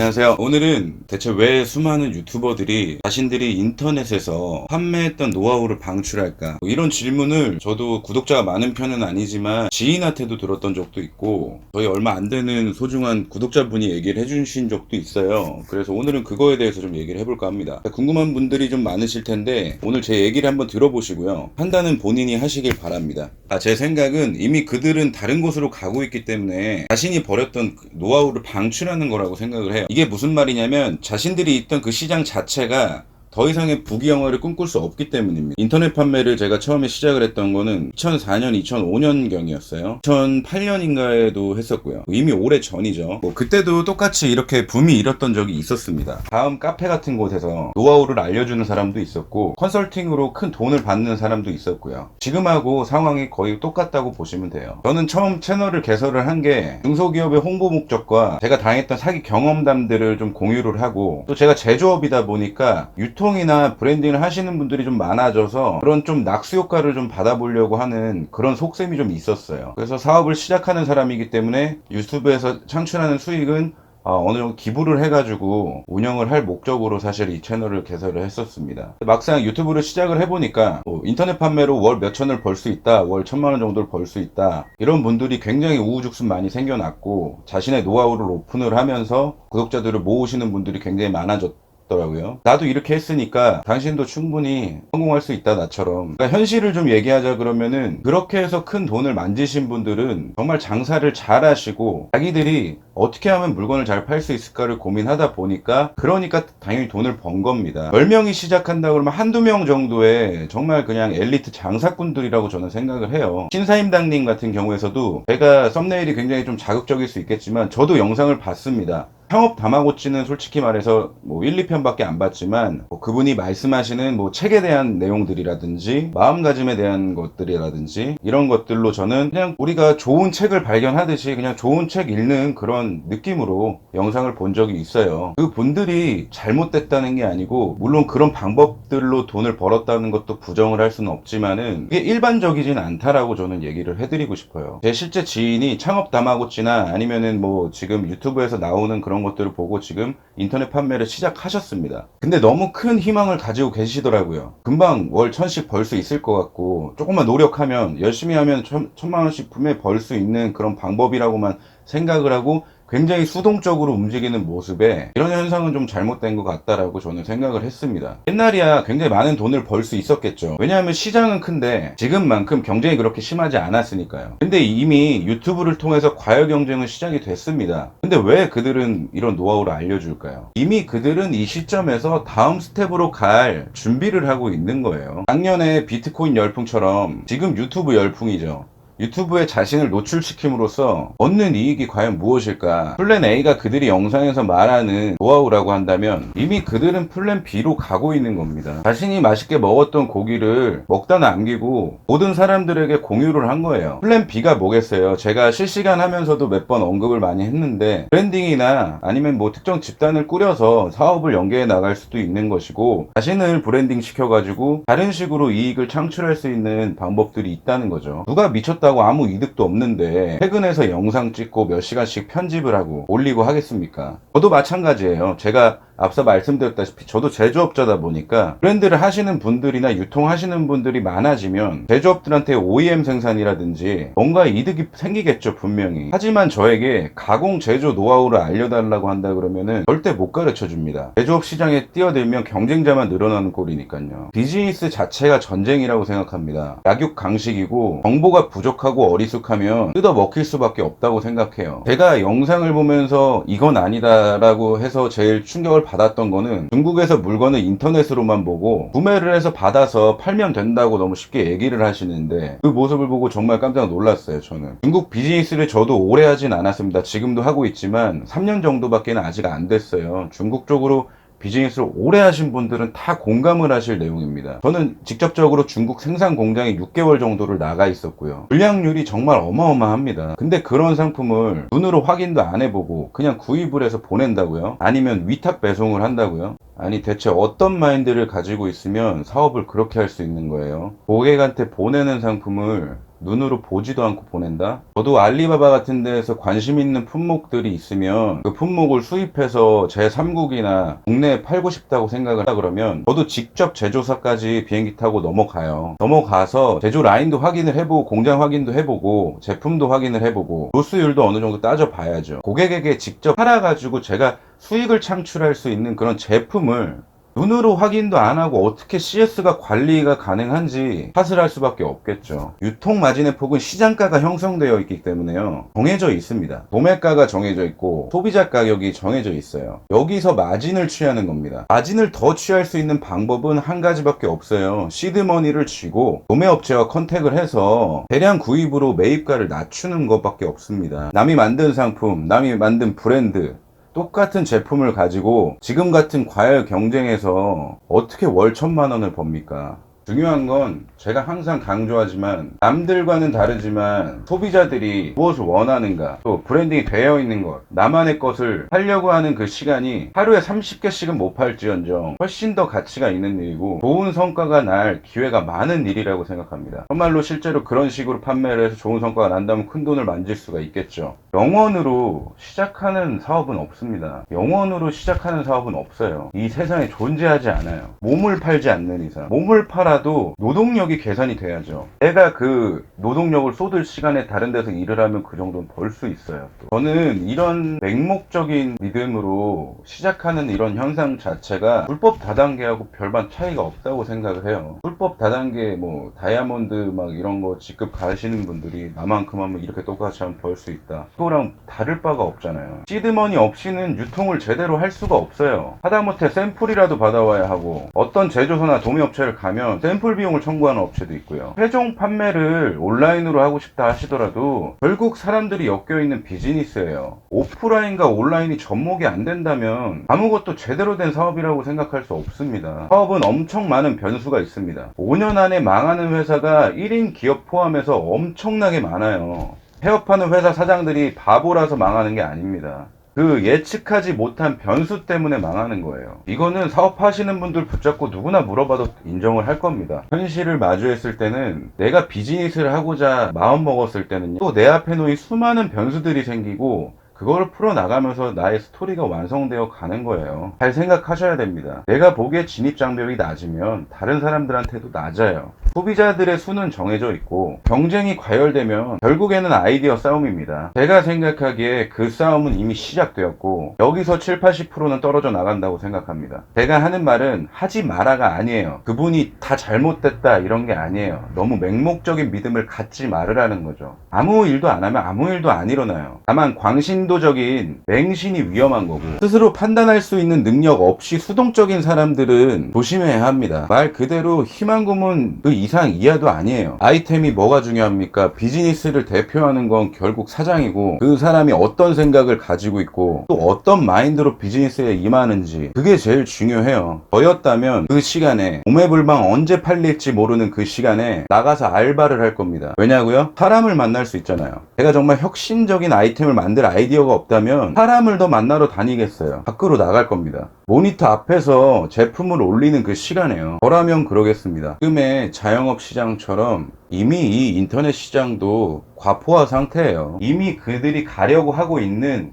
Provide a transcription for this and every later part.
안녕하세요. 오늘은 대체 왜 수많은 유튜버들이 자신들이 인터넷에서 판매했던 노하우를 방출할까? 이런 질문을 저도 구독자가 많은 편은 아니지만 지인한테도 들었던 적도 있고 저희 얼마 안 되는 소중한 구독자분이 얘기를 해주신 적도 있어요. 그래서 오늘은 그거에 대해서 좀 얘기를 해볼까 합니다. 궁금한 분들이 좀 많으실 텐데 오늘 제 얘기를 한번 들어보시고요. 판단은 본인이 하시길 바랍니다. 제 생각은 이미 그들은 다른 곳으로 가고 있기 때문에 자신이 버렸던 노하우를 방출하는 거라고 생각을 해요. 이게 무슨 말이냐면 자신들이 있던 그 시장 자체가 더 이상의 부귀영화를 꿈꿀 수 없기 때문입니다. 인터넷 판매를 제가 처음에 시작을 했던 거는 2004년, 2005년경이었어요. 2008년인가에도 했었고요. 이미 오래 전이죠. 그때도 똑같이 이렇게 붐이 일었던 적이 있었습니다. 다음 카페 같은 곳에서 노하우를 알려주는 사람도 있었고 컨설팅으로 큰 돈을 받는 사람도 있었고요. 지금하고 상황이 거의 똑같다고 보시면 돼요. 저는 처음 채널을 개설을 한 게 중소기업의 홍보 목적과 제가 당했던 사기 경험담들을 좀 공유를 하고 또 제가 제조업이다 보니까 유통이나 브랜딩을 하시는 분들이 좀 많아져서 그런 좀 낙수 효과를 좀 받아보려고 하는 그런 속셈이 좀 있었어요. 그래서 사업을 시작하는 사람이기 때문에 유튜브에서 창출하는 수익은 어느 정도 기부를 해가지고 운영을 할 목적으로 사실 이 채널을 개설을 했었습니다. 막상 유튜브를 시작을 해보니까 인터넷 판매로 월 몇천을 벌 수 있다, 월 1,000만 원 정도를 벌 수 있다, 이런 분들이 굉장히 우후죽순 많이 생겨났고 자신의 노하우를 오픈을 하면서 구독자들을 모으시는 분들이 굉장히 많아졌더라고요. 나도 이렇게 했으니까 당신도 충분히 성공할 수 있다, 나처럼. 그러니까 현실을 좀 얘기하자 그러면은 그렇게 해서 큰 돈을 만지신 분들은 정말 장사를 잘 하시고 자기들이 어떻게 하면 물건을 잘 팔 수 있을까를 고민하다 보니까 그러니까 당연히 돈을 번 겁니다. 10명이 시작한다 그러면 한두 명 정도의 정말 그냥 엘리트 장사꾼들이라고 저는 생각을 해요. 신사임당님 같은 경우에서도 제가 썸네일이 굉장히 좀 자극적일 수 있겠지만 저도 영상을 봤습니다. 창업 다마고치는 솔직히 말해서 1, 2편밖에 안 봤지만 그분이 말씀하시는 책에 대한 내용들이라든지 마음가짐에 대한 것들이라든지 이런 것들로 저는 그냥 우리가 좋은 책을 발견하듯이 그냥 좋은 책 읽는 그런 느낌으로 영상을 본 적이 있어요. 그 분들이 잘못됐다는 게 아니고 물론 그런 방법들로 돈을 벌었다는 것도 부정을 할 수는 없지만은 이게 일반적이진 않다라고 저는 얘기를 해드리고 싶어요. 제 실제 지인이 창업 다마고치나 아니면은 지금 유튜브에서 나오는 그런 것들을 보고 지금 인터넷 판매를 시작하셨습니다. 근데 너무 큰 희망을 가지고 계시더라고요. 금방 월 1,000씩 벌 수 있을 것 같고 조금만 노력하면 열심히 하면 1,000만 원씩 분명히 벌 수 있는 그런 방법이라고만 생각을 하고 굉장히 수동적으로 움직이는 모습에 이런 현상은 좀 잘못된 것 같다라고 저는 생각을 했습니다. 옛날이야 굉장히 많은 돈을 벌 수 있었겠죠. 왜냐하면 시장은 큰데 지금만큼 경쟁이 그렇게 심하지 않았으니까요. 근데 이미 유튜브를 통해서 과열 경쟁은 시작이 됐습니다. 근데 왜 그들은 이런 노하우를 알려줄까요? 이미 그들은 이 시점에서 다음 스텝으로 갈 준비를 하고 있는 거예요. 작년에 비트코인 열풍처럼 지금 유튜브 열풍이죠. 유튜브에 자신을 노출시킴으로써 얻는 이익이 과연 무엇일까? 플랜 A가 그들이 영상에서 말하는 노하우라고 한다면 이미 그들은 플랜 B로 가고 있는 겁니다. 자신이 맛있게 먹었던 고기를 먹다 남기고 모든 사람들에게 공유를 한 거예요. 플랜 B가 뭐겠어요? 제가 실시간 하면서도 몇 번 언급을 많이 했는데 브랜딩이나 아니면 특정 집단을 꾸려서 사업을 연계해 나갈 수도 있는 것이고 자신을 브랜딩 시켜가지고 다른 식으로 이익을 창출할 수 있는 방법들이 있다는 거죠. 누가 미쳤다 하고 아무 이득도 없는데 퇴근해서 영상 찍고 몇 시간씩 편집을 하고 올리고 하겠습니까? 저도 마찬가지예요. 제가 앞서 말씀드렸다시피 저도 제조업자다 보니까 브랜드를 하시는 분들이나 유통하시는 분들이 많아지면 제조업들한테 OEM 생산이라든지 뭔가 이득이 생기겠죠, 분명히. 하지만 저에게 가공 제조 노하우를 알려달라고 한다 그러면은 절대 못 가르쳐 줍니다. 제조업 시장에 뛰어들면 경쟁자만 늘어나는 꼴이니까요. 비즈니스 자체가 전쟁이라고 생각합니다. 약육강식이고 정보가 부족하고 어리숙하면 뜯어 먹힐 수밖에 없다고 생각해요. 제가 영상을 보면서 이건 아니다라고 해서 제일 충격을 받았던 거는 중국에서 물건을 인터넷으로만 보고 구매를 해서 받아서 팔면 된다고 너무 쉽게 얘기를 하시는데 그 모습을 보고 정말 깜짝 놀랐어요. 저는 중국 비즈니스를 저도 오래 하진 않았습니다. 지금도 하고 있지만 3년 정도밖에 아직 안 됐어요. 중국 쪽으로 비즈니스를 오래 하신 분들은 다 공감을 하실 내용입니다. 저는 직접적으로 중국 생산 공장에 6개월 정도를 나가 있었고요. 불량률이 정말 어마어마합니다. 근데 그런 상품을 눈으로 확인도 안 해보고 그냥 구입을 해서 보낸다고요? 아니면 위탁 배송을 한다고요? 아니 대체 어떤 마인드를 가지고 있으면 사업을 그렇게 할 수 있는 거예요? 고객한테 보내는 상품을 눈으로 보지도 않고 보낸다? 저도 알리바바 같은 데에서 관심 있는 품목들이 있으면 그 품목을 수입해서 제3국이나 국내에 팔고 싶다고 생각을 하다 그러면 저도 직접 제조사까지 비행기 타고 넘어가요. 넘어가서 제조 라인도 확인을 해보고 공장 확인도 해보고 제품도 확인을 해보고 도수율도 어느 정도 따져봐야죠. 고객에게 직접 팔아가지고 제가 수익을 창출할 수 있는 그런 제품을 눈으로 확인도 안 하고 어떻게 CS가 관리가 가능한지 탓을 할 수밖에 없겠죠. 유통 마진의 폭은 시장가가 형성되어 있기 때문에요. 정해져 있습니다. 도매가가 정해져 있고 소비자 가격이 정해져 있어요. 여기서 마진을 취하는 겁니다. 마진을 더 취할 수 있는 방법은 한 가지밖에 없어요. 시드머니를 쥐고 도매업체와 컨택을 해서 대량 구입으로 매입가를 낮추는 것밖에 없습니다. 남이 만든 상품, 남이 만든 브랜드, 똑같은 제품을 가지고 지금 같은 과열 경쟁에서 어떻게 월 1,000만 원을 법니까? 중요한 건 제가 항상 강조하지만 남들과는 다르지만 소비자들이 무엇을 원하는가, 또 브랜딩이 되어 있는 것, 나만의 것을 하려고 하는 그 시간이 하루에 30개씩은 못 팔지언정 훨씬 더 가치가 있는 일이고 좋은 성과가 날 기회가 많은 일이라고 생각합니다. 정말로 실제로 그런 식으로 판매를 해서 좋은 성과가 난다면 큰 돈을 만질 수가 있겠죠. 영원으로 시작하는 사업은 없습니다. 영원으로 시작하는 사업은 없어요. 이 세상에 존재하지 않아요. 몸을 팔지 않는 이상. 몸을 팔아도 노동력이 계산이 돼야죠. 내가 그 노동력을 쏟을 시간에 다른 데서 일을 하면 그 정도는 벌 수 있어요. 저는 이런 맹목적인 믿음으로 시작하는 이런 현상 자체가 불법 다단계하고 별반 차이가 없다고 생각을 해요. 불법 다단계 뭐 다이아몬드 막 이런 거 직급 가시는 분들이 나만큼 하면 이렇게 똑같이 하면 벌 수 있다. 그거랑 다를 바가 없잖아요. 시드머니 없이는 유통을 제대로 할 수가 없어요. 하다못해 샘플이라도 받아와야 하고 어떤 제조사나 도매업체를 가면 샘플 비용을 청구하는 업체도 있고요. 최종 판매를 온라인으로 하고 싶다 하시더라도 결국 사람들이 엮여있는 비즈니스예요. 오프라인과 온라인이 접목이 안 된다면 아무것도 제대로 된 사업이라고 생각할 수 없습니다. 사업은 엄청 많은 변수가 있습니다. 5년 안에 망하는 회사가 1인 기업 포함해서 엄청나게 많아요. 폐업하는 회사 사장들이 바보라서 망하는 게 아닙니다. 그 예측하지 못한 변수 때문에 망하는 거예요. 이거는 사업하시는 분들 붙잡고 누구나 물어봐도 인정을 할 겁니다. 현실을 마주했을 때는 내가 비즈니스를 하고자 마음 먹었을 때는 또 내 앞에 놓인 수많은 변수들이 생기고 그걸 풀어나가면서 나의 스토리가 완성되어 가는 거예요. 잘 생각하셔야 됩니다. 내가 보기에 진입장벽이 낮으면 다른 사람들한테도 낮아요. 소비자들의 수는 정해져 있고 경쟁이 과열되면 결국에는 아이디어 싸움입니다. 제가 생각하기에 그 싸움은 이미 시작되었고 여기서 70-80%는 떨어져 나간다고 생각합니다. 제가 하는 말은 하지 마라가 아니에요. 그분이 다 잘못됐다 이런 게 아니에요. 너무 맹목적인 믿음을 갖지 말으라는 거죠. 아무 일도 안 하면 아무 일도 안 일어나요. 다만 광신도적인 맹신이 위험한 거고 스스로 판단할 수 있는 능력 없이 수동적인 사람들은 조심해야 합니다. 말 그대로 희망고문 그 이상 이하도 아니에요. 아이템이 뭐가 중요합니까? 비즈니스를 대표하는 건 결국 사장이고 그 사람이 어떤 생각을 가지고 있고 또 어떤 마인드로 비즈니스에 임하는지 그게 제일 중요해요. 저였다면 그 시간에 오매불망 언제 팔릴지 모르는 그 시간에 나가서 알바를 할 겁니다. 왜냐고요? 사람을 만날 수 있잖아요. 제가 정말 혁신적인 아이템을 만들 아이디어가 없다면 사람을 더 만나러 다니겠어요. 밖으로 나갈 겁니다. 모니터 앞에서 제품을 올리는 그 시간에요. 저라면 그러겠습니다. 지금의 자영업 시장처럼 이미 이 인터넷 시장도 과포화 상태예요. 이미 그들이 가고 있는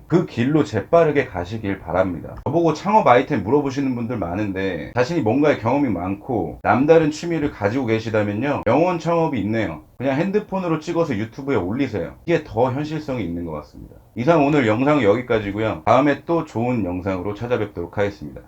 그 길로 재빠르게 가시길 바랍니다. 저보고 창업 아이템 물어보시는 분들 많은데 자신이 뭔가의 경험이 많고 남다른 취미를 가지고 계시다면요, 영원 창업이 있네요. 그냥 핸드폰으로 찍어서 유튜브에 올리세요. 이게 더 현실성이 있는 것 같습니다. 이상 오늘 영상은 여기까지고요. 다음에 또 좋은 영상으로 찾아뵙도록 하겠습니다.